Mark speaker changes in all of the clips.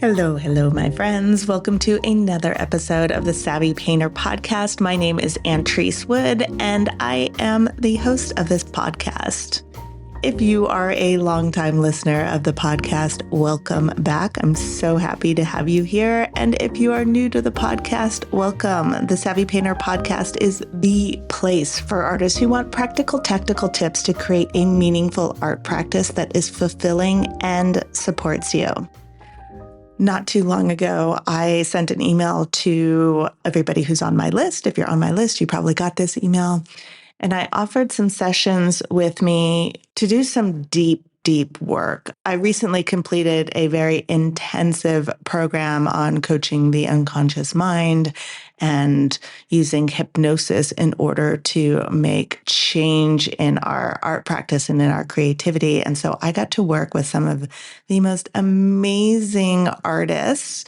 Speaker 1: Hello, my friends. Welcome to another episode of the Savvy Painter podcast. My name is Antrice Wood, and I am the host of this podcast. If you are a longtime listener of the podcast, welcome back. I'm so happy to have you here. And if you are new to the podcast, welcome. The Savvy Painter podcast is the place for artists who want practical, tactical tips to create a meaningful art practice that is fulfilling and supports you. Not too long ago, I sent an email to everybody who's on my list. If you're on my list, you probably got this email. And I offered some sessions with me to do some deep work. I recently completed a very intensive program on coaching the unconscious mind and using hypnosis in order to make change in our art practice and in our creativity. And so I got to work with some of the most amazing artists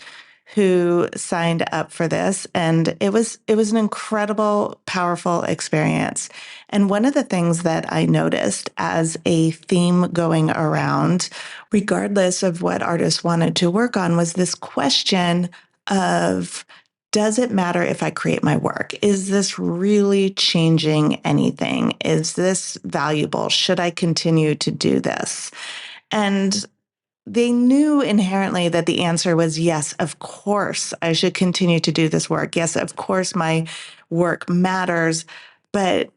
Speaker 1: who signed up for this. And it was an incredible, powerful experience. And one of the things that I noticed as a theme going around, regardless of what artists wanted to work on, was this question of, does it matter if I create my work? Is this really changing anything? Is this valuable? Should I continue to do this? And they knew inherently that the answer was yes, of course, I should continue to do this work. Yes, of course, my work matters. But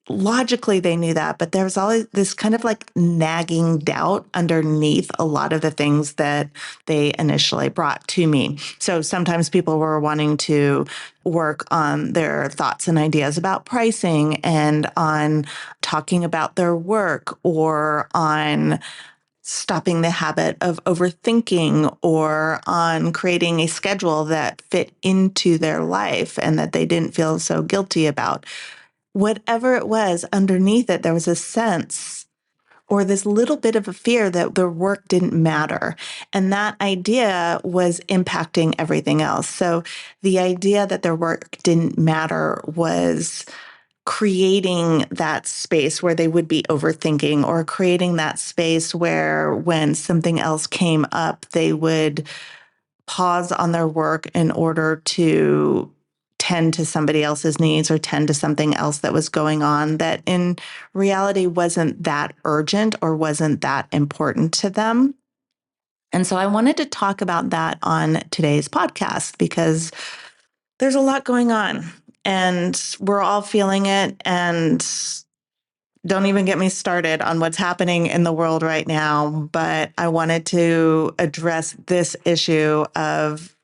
Speaker 1: logically, they knew that. But there was always this kind of like nagging doubt underneath a lot of the things that they initially brought to me. So sometimes people were wanting to work on their thoughts and ideas about pricing and on talking about their work or on stopping the habit of overthinking or on creating a schedule that fit into their life and that they didn't feel so guilty about. Whatever it was, underneath it, there was a sense or this little bit of a fear that their work didn't matter. And that idea was impacting everything else. So the idea that their work didn't matter was creating that space where they would be overthinking, or creating that space where when something else came up, they would pause on their work in order to tend to somebody else's needs or tend to something else that was going on that in reality wasn't that urgent or wasn't that important to them. And so I wanted to talk about that on today's podcast because there's a lot going on. And we're all feeling it. And don't even get me started on what's happening in the world right now. But I wanted to address this issue of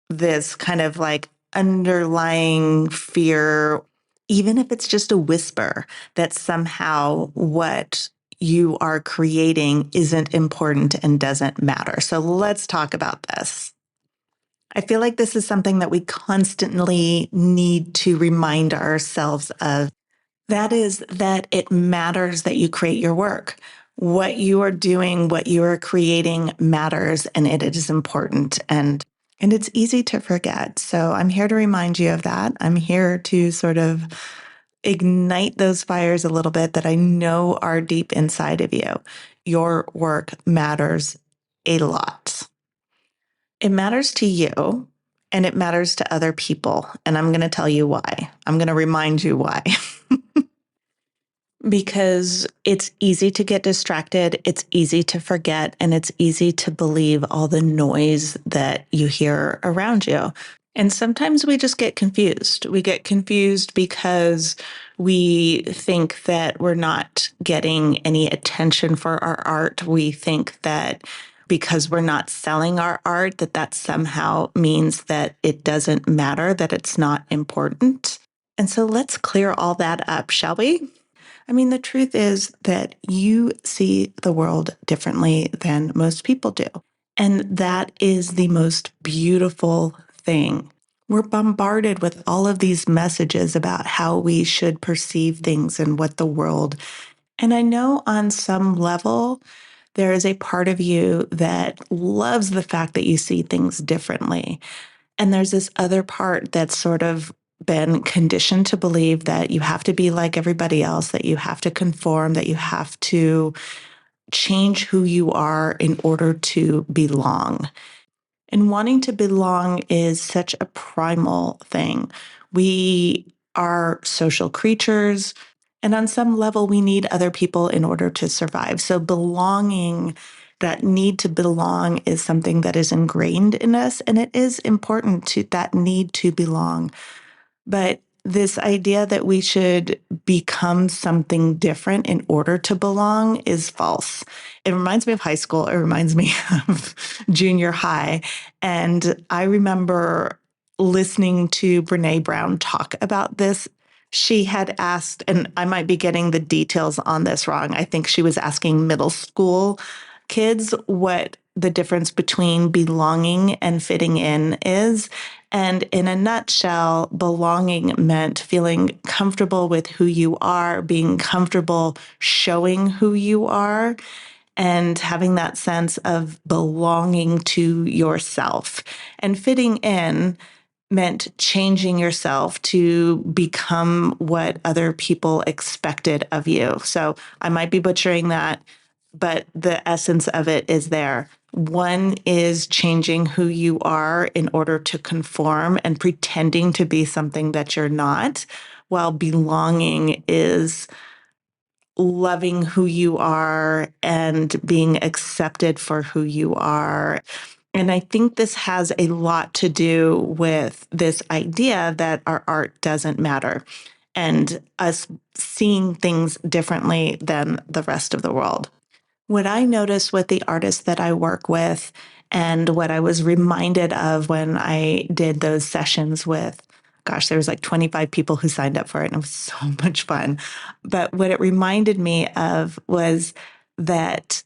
Speaker 1: this kind of like underlying fear, even if it's just a whisper, that somehow what you are creating isn't important and doesn't matter. So let's talk about this. I feel like this is something that we constantly need to remind ourselves of. That is that it matters that you create your work. What you are doing, what you are creating matters, and it is important. And it's easy to forget. So I'm here to remind you of that. I'm here to sort of ignite those fires a little bit that I know are deep inside of you. Your work matters a lot. It matters to you and it matters to other people. And I'm going to tell you why. I'm going to remind you why. Because it's easy to get distracted, it's easy to forget, and it's easy to believe all the noise that you hear around you. And sometimes we just get confused. We get confused because we think that we're not getting any attention for our art. We think that because we're not selling our art, that somehow means that it doesn't matter, that it's not important. And so let's clear all that up, shall we? I mean, the truth is that you see the world differently than most people do. And that is the most beautiful thing. We're bombarded with all of these messages about how we should perceive things and what the world. And I know on some level, there is a part of you that loves the fact that you see things differently. And there's this other part that's sort of been conditioned to believe that you have to be like everybody else, that you have to conform, that you have to change who you are in order to belong. And wanting to belong is such a primal thing. We are social creatures, and on some level, we need other people in order to survive. So, belonging, that need to belong, is something that is ingrained in us, and it is important to that need to belong. But this idea that we should become something different in order to belong is false. It reminds me of high school. It reminds me of junior high. And I remember listening to Brene Brown talk about this. She had asked, and I might be getting the details on this wrong. I think she was asking middle school kids what the difference between belonging and fitting in is. And in a nutshell, belonging meant feeling comfortable with who you are, being comfortable showing who you are, and having that sense of belonging to yourself. And fitting in meant changing yourself to become what other people expected of you. So I might be butchering that, but the essence of it is there. One is changing who you are in order to conform and pretending to be something that you're not, while belonging is loving who you are and being accepted for who you are. And I think this has a lot to do with this idea that our art doesn't matter and us seeing things differently than the rest of the world. What I notice with the artists that I work with, and what I was reminded of when I did those sessions with, gosh, there was like 25 people who signed up for it, and it was so much fun. But what it reminded me of was that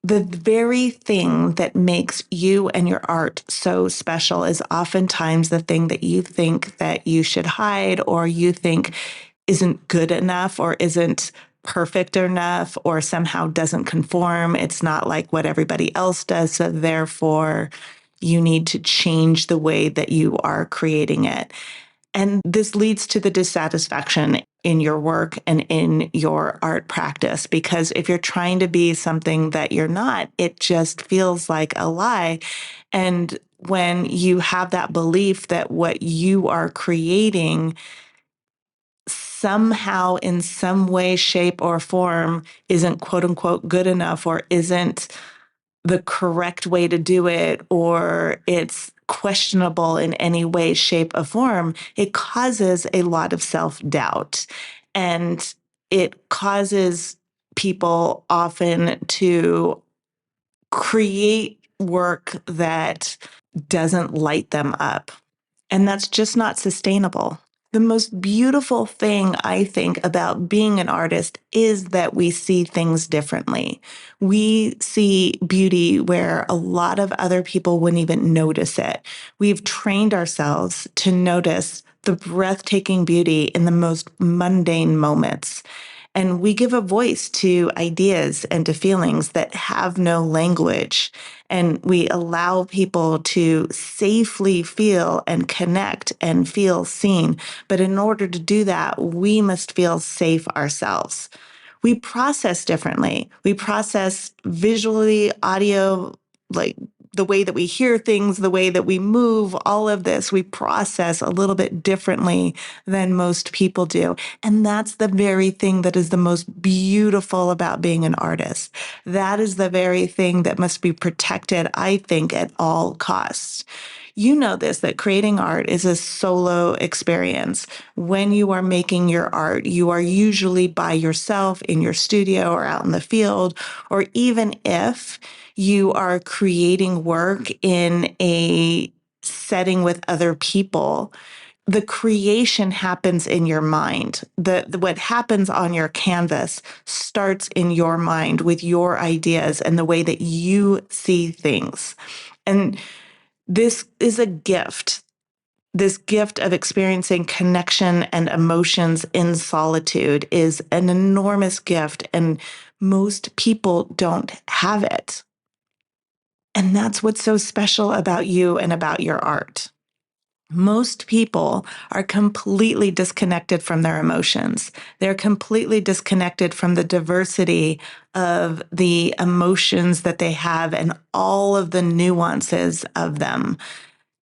Speaker 1: the very thing that makes you and your art so special is oftentimes the thing that you think that you should hide, or you think isn't good enough, or isn't perfect enough, or somehow doesn't conform. It's not like what everybody else does. So therefore, you need to change the way that you are creating it. And this leads to the dissatisfaction in your work and in your art practice, because if you're trying to be something that you're not, it just feels like a lie. And when you have that belief that what you are creating somehow, in some way, shape, or form, isn't quote unquote good enough, or isn't the correct way to do it, or it's questionable in any way, shape, or form, it causes a lot of self doubt. And it causes people often to create work that doesn't light them up. And that's just not sustainable. The most beautiful thing, I think, about being an artist is that we see things differently. We see beauty where a lot of other people wouldn't even notice it. We've trained ourselves to notice the breathtaking beauty in the most mundane moments. And we give a voice to ideas and to feelings that have no language. And we allow people to safely feel and connect and feel seen. But in order to do that, we must feel safe ourselves. We process differently. We process visually, audio, like the way that we hear things, the way that we move, all of this, we process a little bit differently than most people do. And that's the very thing that is the most beautiful about being an artist. That is the very thing that must be protected, I think, at all costs. You know this, that creating art is a solo experience. When you are making your art, you are usually by yourself in your studio or out in the field, or even if you are creating work in a setting with other people, the creation happens in your mind. What happens on your canvas starts in your mind with your ideas and the way that you see things. And this is a gift. This gift of experiencing connection and emotions in solitude is an enormous gift, and most people don't have it. And that's what's so special about you and about your art. Most people are completely disconnected from their emotions. They're completely disconnected from the diversity of the emotions that they have and all of the nuances of them.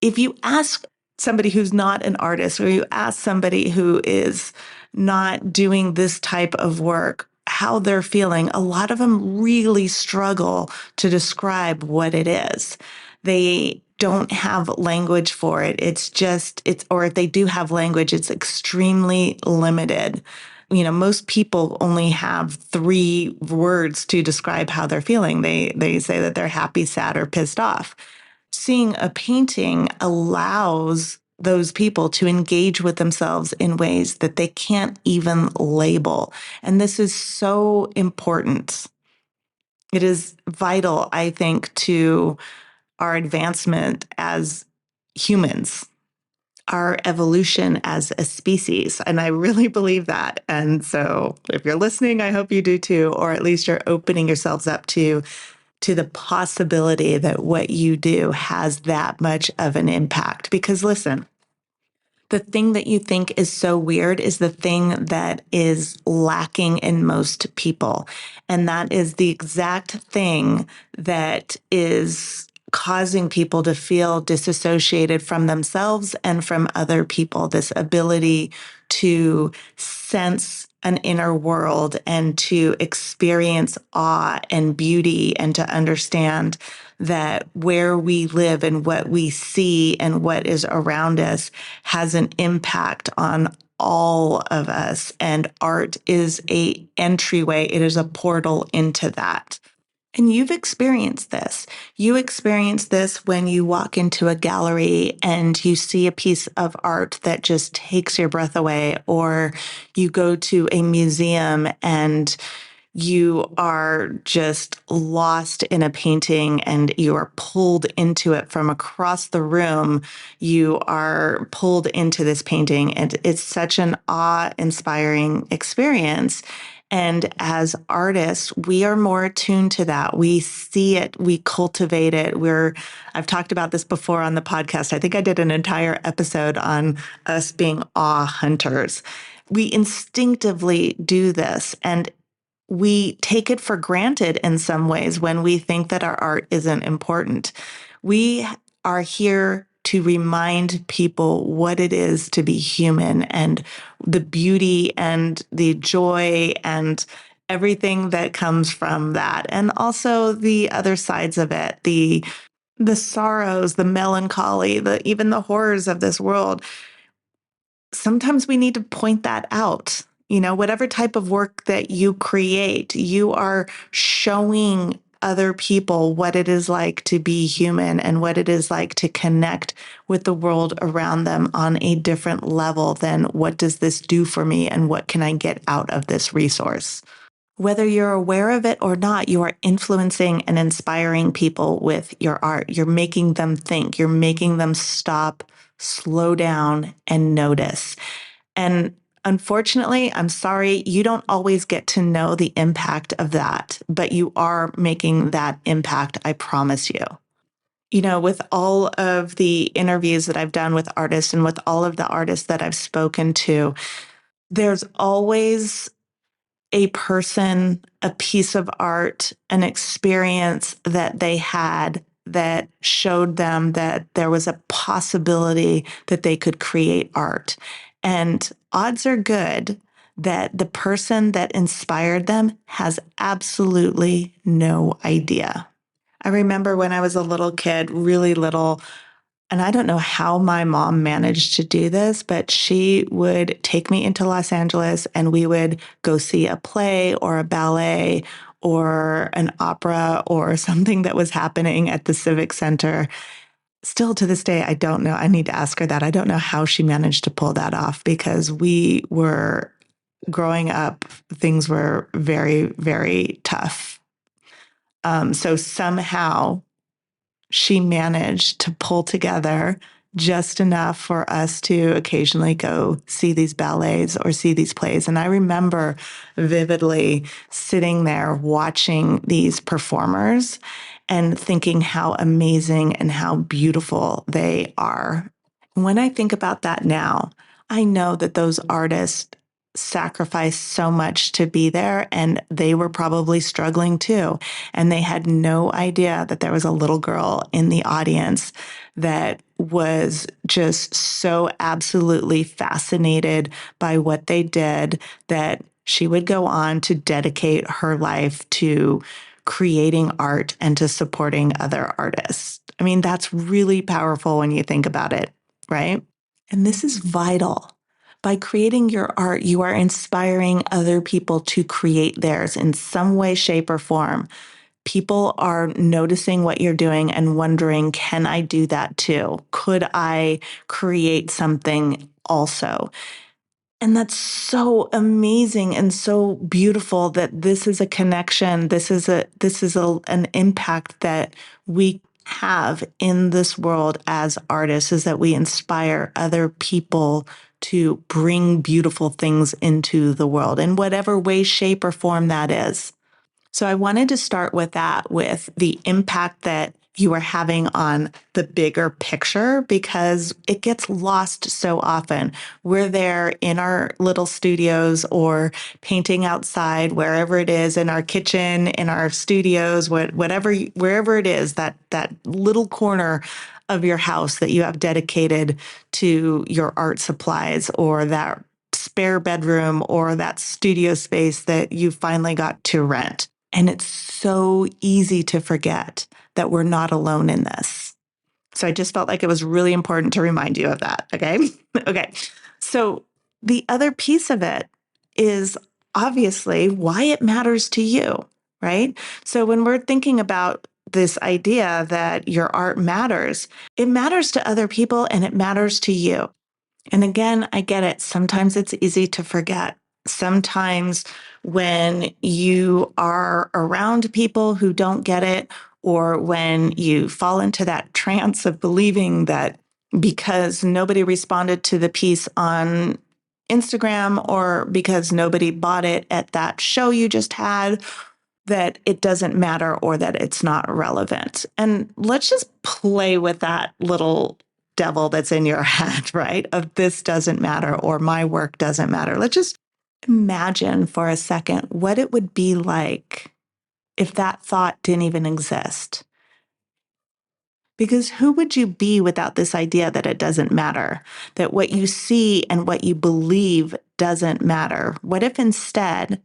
Speaker 1: If you ask somebody who's not an artist, or you ask somebody who is not doing this type of work, how they're feeling, a lot of them really struggle to describe what it is. They don't have language for it. Or if they do have language, it's extremely limited. Most people only have 3 words to describe how they're feeling. They say that they're happy, sad, or pissed off. Seeing a painting allows those people to engage with themselves in ways that they can't even label. And this is so important. It is vital, I think, to our advancement as humans, our evolution as a species. And I really believe that. And so if you're listening, I hope you do too, or at least you're opening yourselves up to the possibility that what you do has that much of an impact. Because listen, the thing that you think is so weird is the thing that is lacking in most people. And that is the exact thing that is causing people to feel disassociated from themselves and from other people. This ability to sense an inner world and to experience awe and beauty and to understand that where we live and what we see and what is around us has an impact on all of us. And art is a entryway. It is a portal into that. And you've experienced this. You experience this when you walk into a gallery and you see a piece of art that just takes your breath away, or you go to a museum and you are just lost in a painting and you are pulled into it from across the room. You are pulled into this painting, and it's such an awe-inspiring experience. And as artists, we are more attuned to that. We see it, we cultivate it. I've talked about this before on the podcast. I think I did an entire episode on us being awe hunters. We instinctively do this, and we take it for granted in some ways when we think that our art isn't important. We are here to remind people what it is to be human and the beauty and the joy and everything that comes from that. And also the other sides of it, the sorrows, the melancholy, even the horrors of this world. Sometimes we need to point that out. Whatever type of work that you create, you are showing other people what it is like to be human and what it is like to connect with the world around them on a different level than what does this do for me and what can I get out of this resource. Whether you're aware of it or not, you are influencing and inspiring people with your art. You're making them think. You're making them stop, slow down, and notice. And unfortunately, I'm sorry, you don't always get to know the impact of that, but you are making that impact, I promise you. With all of the interviews that I've done with artists and with all of the artists that I've spoken to, there's always a person, a piece of art, an experience that they had that showed them that there was a possibility that they could create art. And odds are good that the person that inspired them has absolutely no idea. I remember when I was a little kid, really little, and I don't know how my mom managed to do this, but she would take me into Los Angeles and we would go see a play or a ballet or an opera or something that was happening at the Civic Center. Still to this day, I don't know. I need to ask her that. I don't know how she managed to pull that off because we were growing up, things were very, very tough. So somehow she managed to pull together just enough for us to occasionally go see these ballets or see these plays. And I remember vividly sitting there watching these performers and thinking how amazing and how beautiful they are. When I think about that now, I know that those artists sacrificed so much to be there, and they were probably struggling too. And they had no idea that there was a little girl in the audience that was just so absolutely fascinated by what they did that she would go on to dedicate her life to creating art and to supporting other artists. I mean, that's really powerful when you think about it, right? And this is vital. By creating your art, you are inspiring other people to create theirs in some way, shape, or form. People are noticing what you're doing and wondering, can I do that too? Could I create something also? And that's so amazing and so beautiful that this is a connection. An impact that we have in this world as artists, is that we inspire other people to bring beautiful things into the world in whatever way, shape, or form that is. So I wanted to start with that, with the impact that you are having on the bigger picture, because it gets lost so often. We're there in our little studios or painting outside, wherever it is, in our kitchen, in our studios, wherever it is, that little corner of your house that you have dedicated to your art supplies, or that spare bedroom, or that studio space that you finally got to rent. And it's so easy to forget that we're not alone in this. So I just felt like it was really important to remind you of that. Okay. Okay. So the other piece of it is obviously why it matters to you, right? So when we're thinking about this idea that your art matters, it matters to other people and it matters to you. And again, I get it. Sometimes it's easy to forget. Sometimes when you are around people who don't get it, or when you fall into that trance of believing that because nobody responded to the piece on Instagram, or because nobody bought it at that show you just had, that it doesn't matter or that it's not relevant. And let's just play with that little devil that's in your head, right? Of this doesn't matter or my work doesn't matter. Let's just imagine for a second what it would be like if that thought didn't even exist. Because who would you be without this idea that it doesn't matter, that what you see and what you believe doesn't matter? What if instead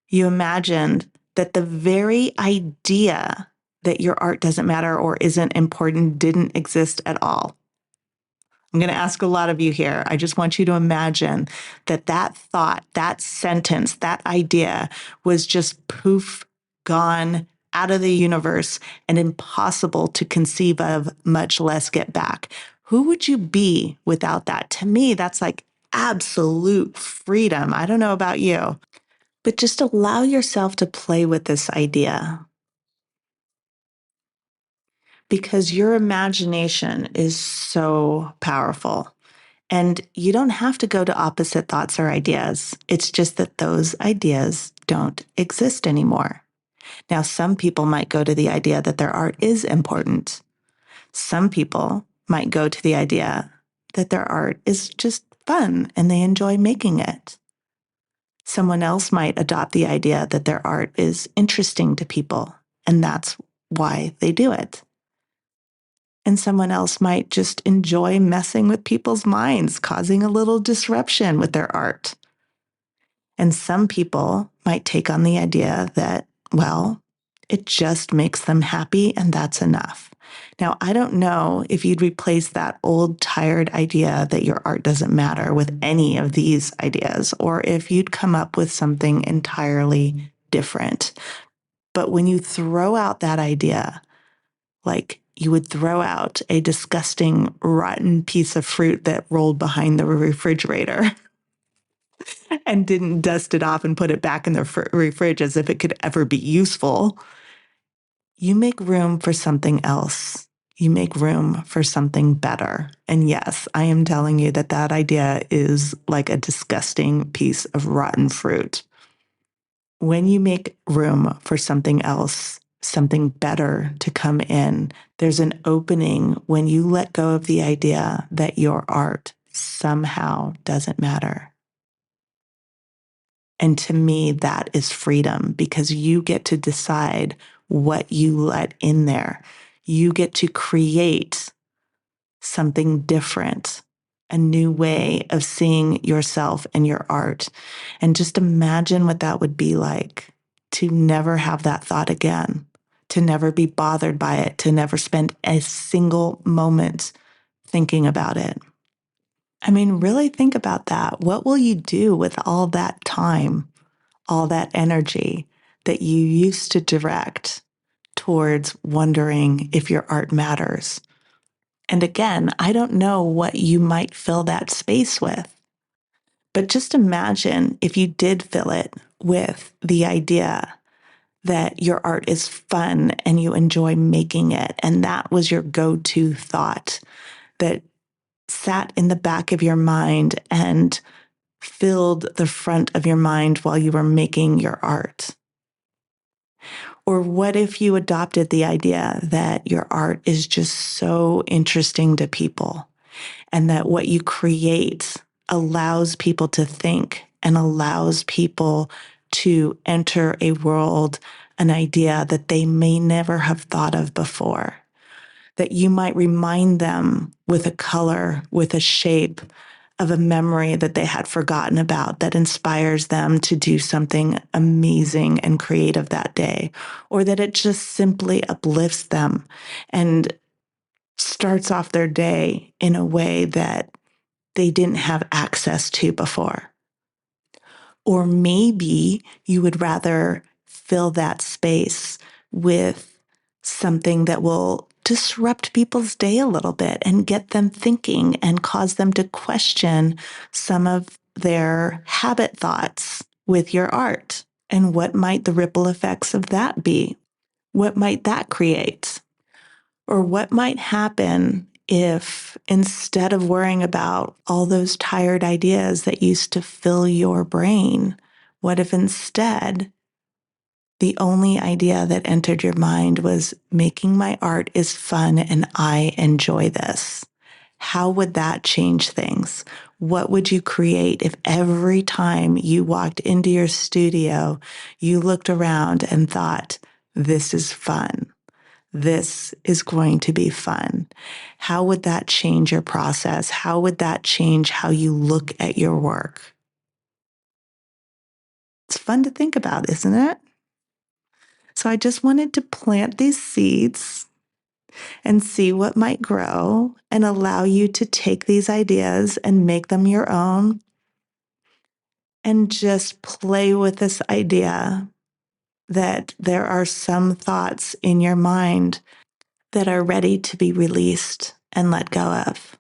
Speaker 1: you imagined that the very idea that your art doesn't matter or isn't important didn't exist at all? I'm going to ask a lot of you here. I just want you to imagine that that thought, that sentence, that idea was just poof, gone, out of the universe, and impossible to conceive of, much less get back. Who would you be without that? To me, that's like absolute freedom. I don't know about you, but just allow yourself to play with this idea, because your imagination is so powerful. And you don't have to go to opposite thoughts or ideas. It's just that those ideas don't exist anymore. Now, some people might go to the idea that their art is important. Some people might go to the idea that their art is just fun and they enjoy making it. Someone else might adopt the idea that their art is interesting to people, and that's why they do it. And someone else might just enjoy messing with people's minds, causing a little disruption with their art. And some people might take on the idea that, well, it just makes them happy and that's enough. Now, I don't know if you'd replace that old, tired idea that your art doesn't matter with any of these ideas, or if you'd come up with something entirely different. But when you throw out that idea, like you would throw out a disgusting, rotten piece of fruit that rolled behind the refrigerator and didn't dust it off and put it back in the fridge as if it could ever be useful, you make room for something else. You make room for something better. And yes, I am telling you that that idea is like a disgusting piece of rotten fruit. When you make room for something else, something better to come in. There's an opening when you let go of the idea that your art somehow doesn't matter. And to me, that is freedom, because you get to decide what you let in there. You get to create something different, a new way of seeing yourself and your art. And just imagine what that would be like to never have that thought again, to never be bothered by it, to never spend a single moment thinking about it. I mean, really think about that. What will you do with all that time, all that energy that you used to direct towards wondering if your art matters? And again, I don't know what you might fill that space with, but just imagine if you did fill it with the idea that your art is fun and you enjoy making it. And that was your go-to thought that sat in the back of your mind and filled the front of your mind while you were making your art. Or what if you adopted the idea that your art is just so interesting to people, and that what you create allows people to think and allows people to enter a world, an idea that they may never have thought of before, that you might remind them with a color, with a shape of a memory that they had forgotten about, that inspires them to do something amazing and creative that day, or that it just simply uplifts them and starts off their day in a way that they didn't have access to before. Or maybe you would rather fill that space with something that will disrupt people's day a little bit and get them thinking and cause them to question some of their habit thoughts with your art. And what might the ripple effects of that be? What might that create? Or what might happen if, instead of worrying about all those tired ideas that used to fill your brain, what if instead the only idea that entered your mind was making my art is fun and I enjoy this? How would that change things? What would you create if every time you walked into your studio, you looked around and thought, this is fun? This is going to be fun. How would that change your process? How would that change how you look at your work? It's fun to think about, isn't it? So I just wanted to plant these seeds and see what might grow and allow you to take these ideas and make them your own and just play with this idea that there are some thoughts in your mind that are ready to be released and let go of.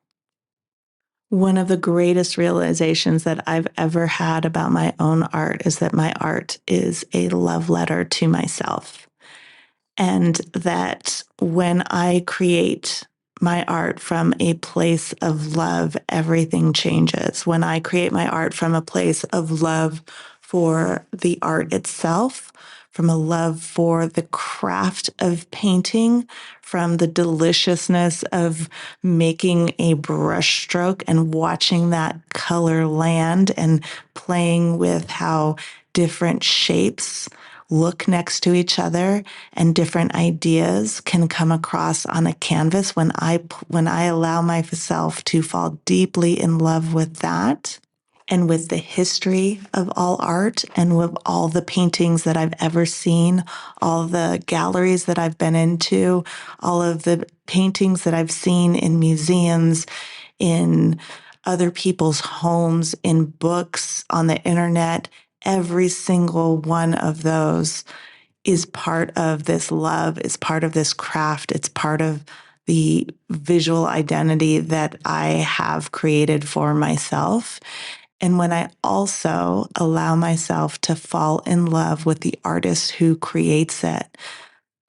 Speaker 1: One of the greatest realizations that I've ever had about my own art is that my art is a love letter to myself. And that when I create my art from a place of love, everything changes. When I create my art from a place of love for the art itself, from a love for the craft of painting, from the deliciousness of making a brushstroke and watching that color land and playing with how different shapes look next to each other and different ideas can come across on a canvas. When I allow myself to fall deeply in love with that and with the history of all art and with all the paintings that I've ever seen, all the galleries that I've been into, all of the paintings that I've seen in museums, in other people's homes, in books, on the internet, every single one of those is part of this love, is part of this craft, it's part of the visual identity that I have created for myself. And when I also allow myself to fall in love with the artist who creates it,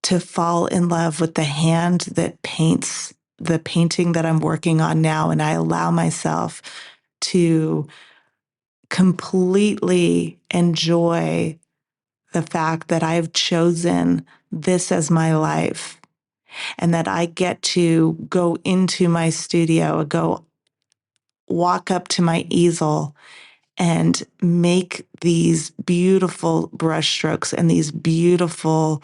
Speaker 1: to fall in love with the hand that paints the painting that I'm working on now, and I allow myself to completely enjoy the fact that I've chosen this as my life and that I get to go into my studio, go walk up to my easel and make these beautiful brushstrokes and these beautiful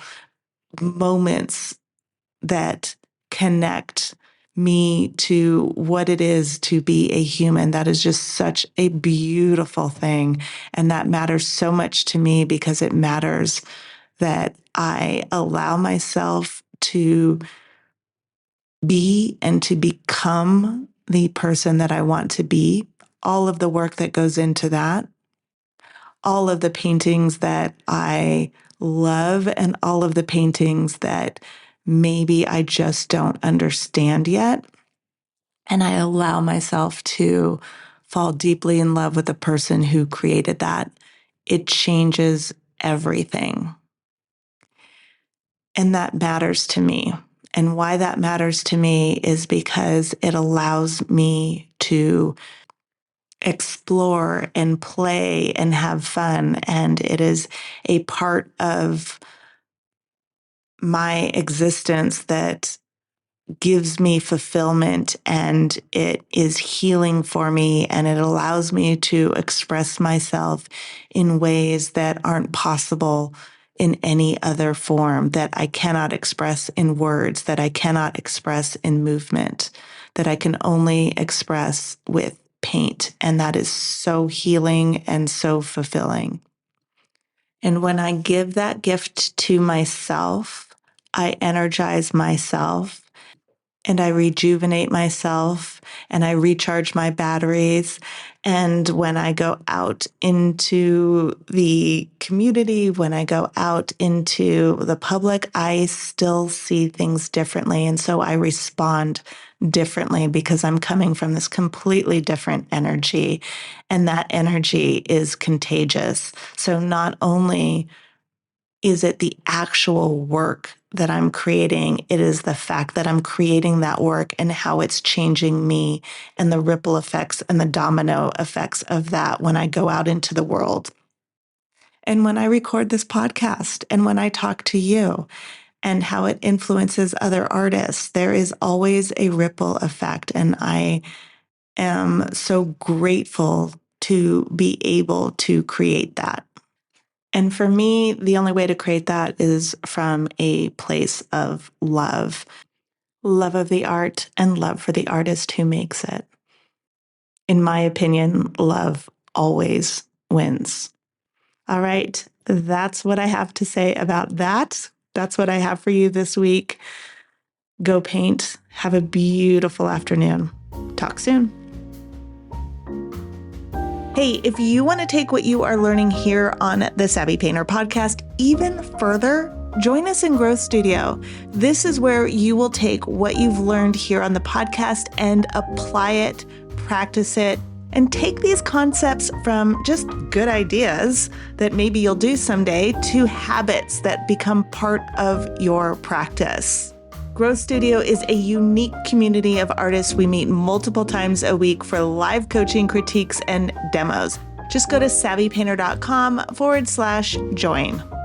Speaker 1: moments that connect me to what it is to be a human. That is just such a beautiful thing. And that matters so much to me because it matters that I allow myself to be and to become the person that I want to be. All of the work that goes into that, all of the paintings that I love, and all of the paintings that maybe I just don't understand yet. And I allow myself to fall deeply in love with the person who created that. It changes everything. And that matters to me. And why that matters to me is because it allows me to explore and play and have fun. And it is a part of my existence that gives me fulfillment, and it is healing for me, and it allows me to express myself in ways that aren't possible in any other form, that I cannot express in words, that I cannot express in movement, that I can only express with paint. And that is so healing and so fulfilling. And when I give that gift to myself, I energize myself and I rejuvenate myself and I recharge my batteries. And when I go out into the community, when I go out into the public, I still see things differently. And so I respond differently because I'm coming from this completely different energy. And that energy is contagious. So not only is it the actual work that I'm creating, it is the fact that I'm creating that work and how it's changing me and the ripple effects and the domino effects of that when I go out into the world. And when I record this podcast and when I talk to you and how it influences other artists, there is always a ripple effect. And I am so grateful to be able to create that. And for me, the only way to create that is from a place of love of the art and love for the artist who makes it. In my opinion, love always wins. All right, that's what I have to say about that. That's what I have for you this week. Go paint. Have a beautiful afternoon. Talk soon. Hey, if you want to take what you are learning here on the Savvy Painter podcast even further, join us in Growth Studio. This is where you will take what you've learned here on the podcast and apply it, practice it, and take these concepts from just good ideas that maybe you'll do someday to habits that become part of your practice. Growth Studio is a unique community of artists. We meet multiple times a week for live coaching, critiques, and demos. Just go to savvypainter.com/join.